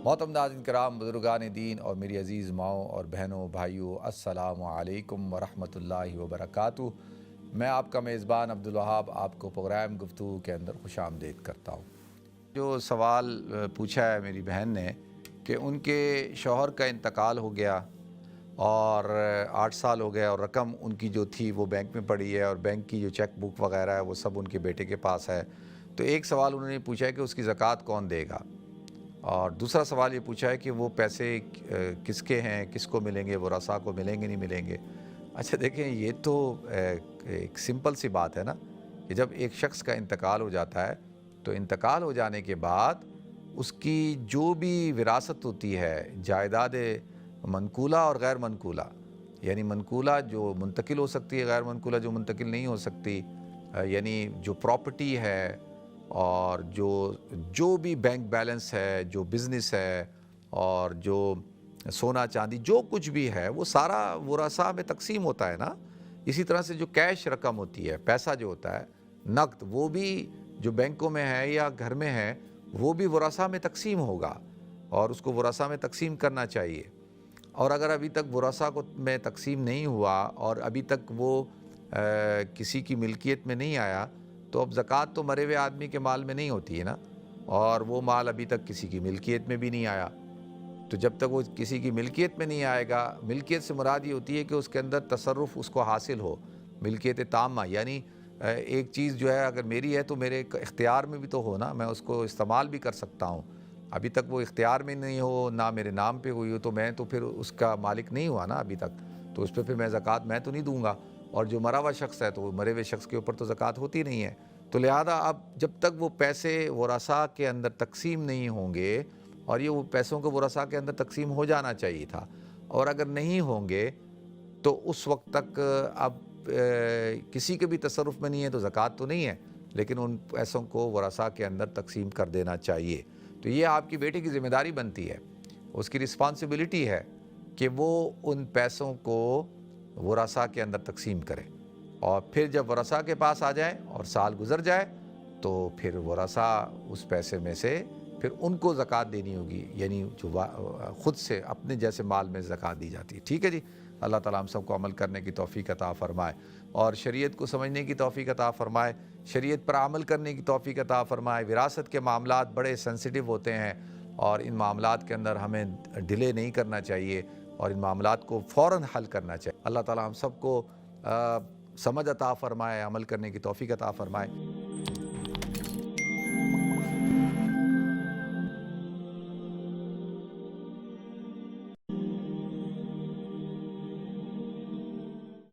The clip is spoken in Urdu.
محترم ناظرین کرام، بزرگان دین اور میری عزیز ماؤں اور بہنوں بھائیوں، السلام علیکم ورحمۃ اللہ وبرکاتہ۔ میں آپ کا میزبان عبدالوہاب آپ کو پروگرام گفتگو کے اندر خوش آمدید کرتا ہوں۔ جو سوال پوچھا ہے میری بہن نے کہ ان کے شوہر کا انتقال ہو گیا اور 8 سال ہو گئے اور رقم ان کی جو تھی وہ بینک میں پڑی ہے اور بینک کی جو چیک بک وغیرہ ہے وہ سب ان کے بیٹے کے پاس ہے۔ تو ایک سوال انہوں نے پوچھا ہے کہ اس کی زکوٰۃ کون دے گا، اور دوسرا سوال یہ پوچھا ہے کہ وہ پیسے کس کے ہیں، کس کو ملیں گے، ورثاء کو ملیں گے نہیں ملیں گے۔ اچھا دیکھیں، یہ تو ایک سمپل سی بات ہے نا کہ جب ایک شخص کا انتقال ہو جاتا ہے تو انتقال ہو جانے کے بعد اس کی جو بھی وراثت ہوتی ہے، جائیداد منقولہ اور غیر منقولہ، یعنی منقولہ جو منتقل ہو سکتی ہے، غیر منقولہ جو منتقل نہیں ہو سکتی، یعنی جو پراپرٹی ہے اور جو بھی بینک بیلنس ہے، جو بزنس ہے اور جو سونا چاندی جو کچھ بھی ہے، وہ سارا ورثاء میں تقسیم ہوتا ہے نا۔ اسی طرح سے جو کیش رقم ہوتی ہے، پیسہ جو ہوتا ہے نقد، وہ بھی جو بینکوں میں ہے یا گھر میں ہے وہ بھی ورثاء میں تقسیم ہوگا اور اس کو ورثاء میں تقسیم کرنا چاہیے۔ اور اگر ابھی تک ورثاء کو میں تقسیم نہیں ہوا اور ابھی تک وہ کسی کی ملکیت میں نہیں آیا، تو اب زکوٰۃ تو مرے ہوئے آدمی کے مال میں نہیں ہوتی ہے نا، اور وہ مال ابھی تک کسی کی ملکیت میں بھی نہیں آیا۔ تو جب تک وہ کسی کی ملکیت میں نہیں آئے گا، ملکیت سے مراد یہ ہوتی ہے کہ اس کے اندر تصرف اس کو حاصل ہو، ملکیت تامہ، یعنی ایک چیز جو ہے اگر میری ہے تو میرے اختیار میں بھی تو ہو نا، میں اس کو استعمال بھی کر سکتا ہوں۔ ابھی تک وہ اختیار میں نہیں ہو، نہ میرے نام پہ ہوئی ہو، تو میں تو پھر اس کا مالک نہیں ہوا نا ابھی تک، تو اس پہ پھر میں زکوٰۃ میں تو نہیں دوں گا۔ اور جو مرا ہوا شخص ہے تو وہ مرے ہوئے شخص کے اوپر تو زکوٰۃ ہوتی نہیں ہے۔ تو لہذا اب جب تک وہ پیسے ورثاء کے اندر تقسیم نہیں ہوں گے، اور یہ وہ پیسوں کو ورثاء کے اندر تقسیم ہو جانا چاہیے تھا، اور اگر نہیں ہوں گے تو اس وقت تک اب کسی کے بھی تصرف میں نہیں ہے تو زکوٰۃ تو نہیں ہے، لیکن ان پیسوں کو ورثاء کے اندر تقسیم کر دینا چاہیے۔ تو یہ آپ کی بیٹے کی ذمہ داری بنتی ہے، اس کی رسپانسبلٹی ہے کہ وہ ان پیسوں کو ورثاء کے اندر تقسیم کرے، اور پھر جب ورثاء کے پاس آ جائیں اور سال گزر جائے تو پھر ورثاء اس پیسے میں سے پھر ان کو زکوٰۃ دینی ہوگی، یعنی جو خود سے اپنے جیسے مال میں زکوٰۃ دی جاتی ہے۔ ٹھیک ہے جی، اللہ تعالیٰ ہم سب کو عمل کرنے کی توفیق عطا فرمائے اور شریعت کو سمجھنے کی توفیق عطا فرمائے، شریعت پر عمل کرنے کی توفیق عطا فرمائے۔ وراثت کے معاملات بڑے سینسٹیو ہوتے ہیں اور ان معاملات کے اندر ہمیں ڈیلے نہیں کرنا چاہیے اور ان معاملات کو فوراً حل کرنا چاہیے۔ اللہ تعالیٰ ہم سب کو سمجھ عطا فرمائے، عمل کرنے کی توفیق عطا فرمائے۔